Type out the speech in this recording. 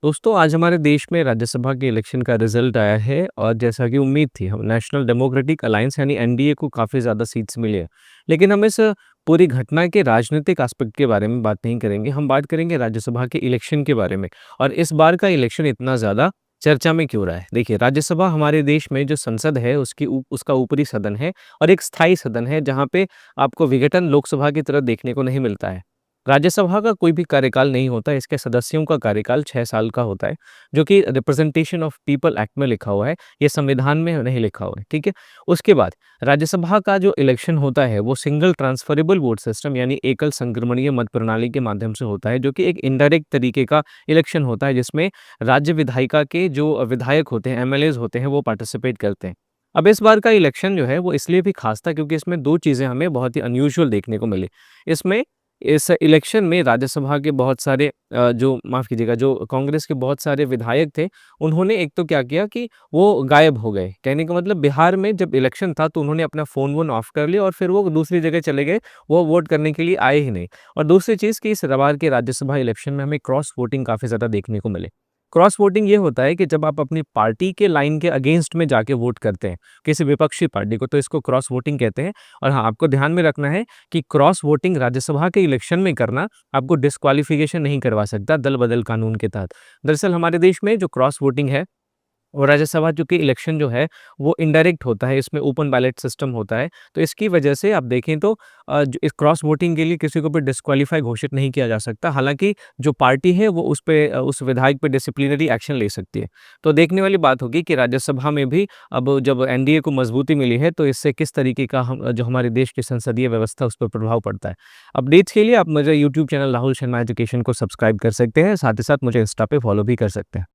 दोस्तों आज हमारे देश में राज्यसभा के इलेक्शन का रिजल्ट आया है और जैसा कि उम्मीद थी हम नेशनल डेमोक्रेटिक अलायंस यानी एनडीए को काफ़ी ज़्यादा सीट्स मिली है। लेकिन हम इस पूरी घटना के राजनीतिक एस्पेक्ट के बारे में बात नहीं करेंगे, हम बात करेंगे राज्यसभा के इलेक्शन के बारे में। और इस बार का इलेक्शन इतना ज़्यादा चर्चा में क्यों रहा है? देखिए, राज्यसभा हमारे देश में जो संसद है उसका ऊपरी सदन है और एक स्थायी सदन है जहाँ पे आपको विघटन लोकसभा की तरह देखने को नहीं मिलता है। राज्यसभा का कोई भी कार्यकाल नहीं होता, इसके सदस्यों का कार्यकाल 6 साल का होता है, जो कि रिप्रेजेंटेशन ऑफ पीपल एक्ट में लिखा हुआ है, ये संविधान में नहीं लिखा हुआ है, ठीक है? उसके बाद राज्यसभा का जो इलेक्शन होता है, वो सिंगल ट्रांसफरेबल वोट सिस्टम यानी एकल संक्रमणीय मत प्रणाली के माध्यम से होता है, जो कि एक इनडायरेक्ट तरीके का इलेक्शन होता है, जिसमें राज्य विधायिका के जो विधायक होते हैं, एमएलएज़ होते हैं, वो पार्टिसिपेट करते हैं। अब इस बार का इलेक्शन जो है, वो इसलिए भी खास था क्योंकि इसमें 2 चीज़ें हमें बहुत ही अनयूजुअल देखने को मिली। इसमें इस इलेक्शन में राज्यसभा के बहुत सारे जो माफ़ कीजिएगा जो कांग्रेस के बहुत सारे विधायक थे, उन्होंने एक तो क्या किया कि वो गायब हो गए। कहने का मतलब बिहार में जब इलेक्शन था तो उन्होंने अपना फ़ोन-वोन ऑफ कर लिया और फिर वो दूसरी जगह चले गए, वो वोट करने के लिए आए ही नहीं। और दूसरी चीज़ कि इस बार के राज्यसभा इलेक्शन में हमें क्रॉस वोटिंग काफ़ी ज़्यादा देखने को मिले। क्रॉस वोटिंग ये होता है कि जब आप अपनी पार्टी के लाइन के अगेंस्ट में जाके वोट करते हैं, किसी विपक्षी पार्टी को, तो इसको क्रॉस वोटिंग कहते हैं। और हाँ, आपको ध्यान में रखना है कि क्रॉस वोटिंग राज्यसभा के इलेक्शन में करना आपको डिस्क्वालिफिकेशन नहीं करवा सकता दल-बदल कानून के तहत। दरअसल हमारे देश में जो क्रॉस वोटिंग है और राज्यसभा चूँकि इलेक्शन जो है वो इनडायरेक्ट होता है, इसमें ओपन बैलेट सिस्टम होता है, तो इसकी वजह से आप देखें तो जो इस क्रॉस वोटिंग के लिए किसी को भी डिस्क्वालीफाई घोषित नहीं किया जा सकता। हालाँकि जो पार्टी है वो उस पे उस विधायक पे डिसिप्लिनरी एक्शन ले सकती है। तो देखने वाली बात होगी कि राज्यसभा में भी अब जब एनडीए को मजबूती मिली है तो इससे किस तरीके का हम जो हमारे देश की संसदीय व्यवस्था उस पर प्रभाव पड़ता है। अपडेट्स के लिए आप मेरे YouTube channel Rahul Sharma education को सब्सक्राइब कर सकते हैं, साथ ही साथ मुझे इंस्टा पे फॉलो भी कर सकते हैं।